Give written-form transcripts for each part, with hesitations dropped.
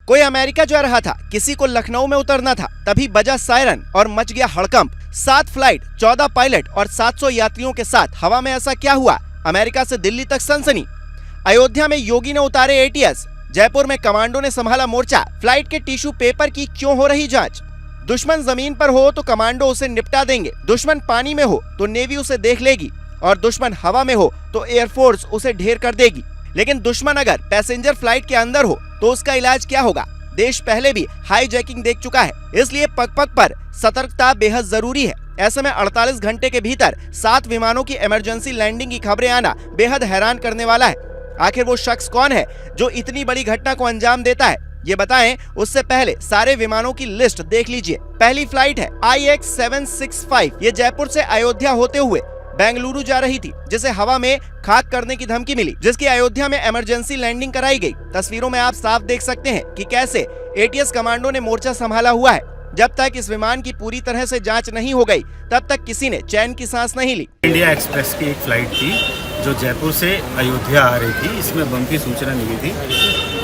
कोई अमेरिका जा रहा था, किसी को लखनऊ में उतरना था, तभी बजा सायरन और मच गया हड़कंप। 7 फ्लाइट, 14 पायलट और 700 यात्रियों के साथ हवा में ऐसा क्या हुआ? अमेरिका से दिल्ली तक सनसनी। अयोध्या में योगी ने उतारे एटीएस, जयपुर में कमांडो ने संभाला मोर्चा। फ्लाइट के टिश्यू पेपर की क्यों हो रही जांच? दुश्मन जमीन पर हो तो कमांडो उसे निपटा देंगे, दुश्मन पानी में हो तो नेवी उसे देख लेगी, और दुश्मन हवा में हो तो एयरफोर्स उसे ढेर कर देगी। लेकिन दुश्मन अगर पैसेंजर फ्लाइट के अंदर हो तो उसका इलाज क्या होगा? देश पहले भी हाईजैकिंग देख चुका है, इसलिए पग पग पर सतर्कता बेहद जरूरी है। ऐसे में 48 घंटे के भीतर 7 विमानों की इमरजेंसी लैंडिंग की खबरें आना बेहद हैरान करने वाला है। आखिर वो शख्स कौन है जो इतनी बड़ी घटना को अंजाम देता है, ये बताएं उससे पहले सारे विमानों की लिस्ट देख लीजिए। पहली फ्लाइट है IX-765, ये जयपुर से अयोध्या होते हुए बेंगलुरु जा रही थी, जिसे हवा में खाक करने की धमकी मिली, जिसकी अयोध्या में इमरजेंसी लैंडिंग कराई गई। तस्वीरों में आप साफ देख सकते हैं कि कैसे एटीएस कमांडो ने मोर्चा संभाला हुआ है। जब तक इस विमान की पूरी तरह से जांच नहीं हो गई, तब तक किसी ने चैन की सांस नहीं ली। इंडिया एक्सप्रेस की एक फ्लाइट थी जो जयपुर से अयोध्या आ रही थी, इसमें बम की सूचना मिली थी,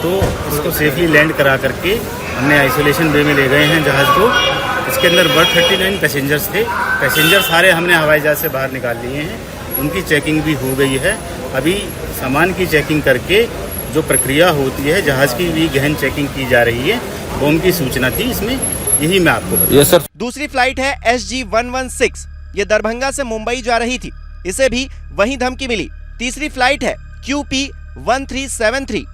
तो इसको सेफली लैंड करा करके हमने आइसोलेशन बे में ले गए हैं जहाज को। इसके अंदर 39 पैसेंजर्स थे। पैसेंजर सारे हमने हवाई जहाज से बाहर निकाल लिए हैं, उनकी चेकिंग भी हो गई है। अभी सामान की चेकिंग करके जो प्रक्रिया होती है, जहाज की भी गहन चेकिंग की जा रही है। बम की सूचना थी इसमें, यही मैं आपको बता। Yes sir. दूसरी फ्लाइट है SG-116, ये दरभंगा से मुंबई जा रही थी, इसे भी वही धमकी मिली। तीसरी फ्लाइट है QP-1373,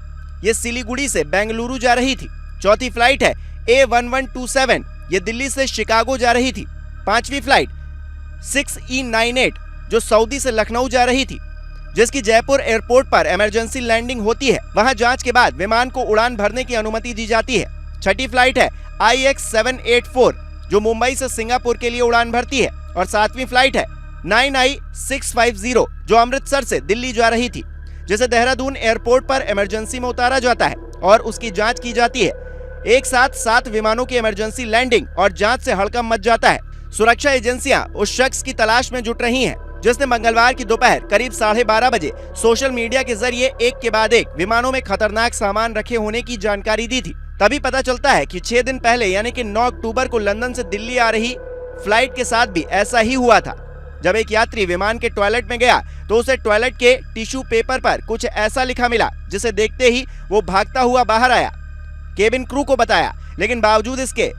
ये सिलीगुड़ी से बेंगलुरु जा रही थी। चौथी फ्लाइट है A1127, ये दिल्ली से शिकागो जा रही थी। पांचवी फ्लाइट 6E98, जो सऊदी से लखनऊ जा रही थी, जिसकी जयपुर एयरपोर्ट पर इमरजेंसी लैंडिंग होती है। वहां जांच के बाद विमान को उड़ान भरने की अनुमति दी जाती है। छठी फ्लाइट है IX-784, जो मुंबई से सिंगापुर के लिए उड़ान भरती है। और 7वीं फ्लाइट है 9I-650, जो अमृतसर से दिल्ली जा रही थी, जिसे देहरादून एयरपोर्ट पर इमरजेंसी में उतारा जाता है और उसकी जांच की जाती है। एक साथ 7 विमानों की इमरजेंसी लैंडिंग और जांच से हड़कंप मच जाता है। सुरक्षा एजेंसियां उस शख्स की तलाश में जुट रही हैं, जिसने मंगलवार की दोपहर करीब 12:30 बजे सोशल मीडिया के जरिए एक के बाद एक विमानों में खतरनाक सामान रखे होने की जानकारी दी थी। तभी पता चलता है कि 6 दिन पहले यानी कि 9 अक्टूबर को लंदन से दिल्ली आ रही फ्लाइट के साथ भी ऐसा ही हुआ था। जब एक यात्री विमान के टॉयलेट में गया तो उसे टॉयलेट के टिश्यू पेपर पर कुछ ऐसा लिखा मिला, जिसे देखते ही वो भागता हुआ बाहर आया, केबिन क्रू को बताया, लेकिन बावजूद इसके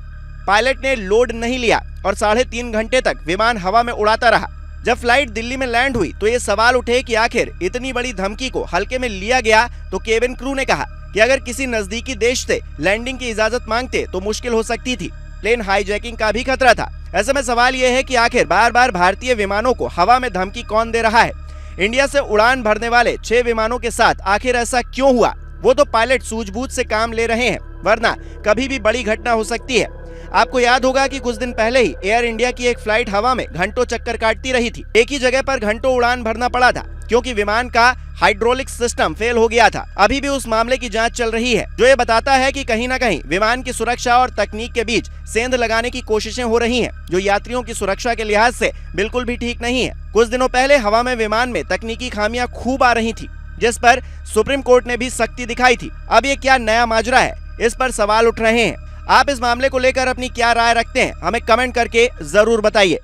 पायलट ने लोड नहीं लिया और 3.5 घंटे तक विमान हवा में उड़ाता रहा। जब फ्लाइट दिल्ली में लैंड हुई तो ये सवाल उठे कि आखिर इतनी बड़ी धमकी को हल्के में लिया गया। तो केबिन क्रू ने कहा कि अगर किसी नजदीकी देश से लैंडिंग की इजाजत मांगते तो मुश्किल हो सकती थी, प्लेन हाईजैकिंग का भी खतरा था। ऐसे में सवाल यह है कि आखिर बार बार भारतीय विमानों को हवा में धमकी कौन दे रहा है? इंडिया से उड़ान भरने वाले 6 विमानों के साथ आखिर ऐसा क्यों हुआ? वो तो पायलट सूझबूझ से काम ले रहे हैं, वरना कभी भी बड़ी घटना हो सकती है। आपको याद होगा कि कुछ दिन पहले ही एयर इंडिया की एक फ्लाइट हवा में घंटों चक्कर काटती रही थी। एक ही जगह पर घंटों उड़ान भरना पड़ा था, क्योंकि विमान का हाइड्रोलिक सिस्टम फेल हो गया था। अभी भी उस मामले की जांच चल रही है, जो ये बताता है कि कहीं न कहीं विमान की सुरक्षा और तकनीक के बीच सेंध लगाने की कोशिशें हो रही हैं, जो यात्रियों की सुरक्षा के लिहाज से बिल्कुल भी ठीक नहीं है। कुछ दिनों पहले हवा में विमान में तकनीकी खामियां खूब आ रही थी, जिस पर सुप्रीम कोर्ट ने भी सख्ती दिखाई थी। अब ये क्या नया माजरा है, इस पर सवाल उठ रहे हैं। आप इस मामले को लेकर अपनी क्या राय रखते हैं, हमें कमेंट करके जरूर बताइए।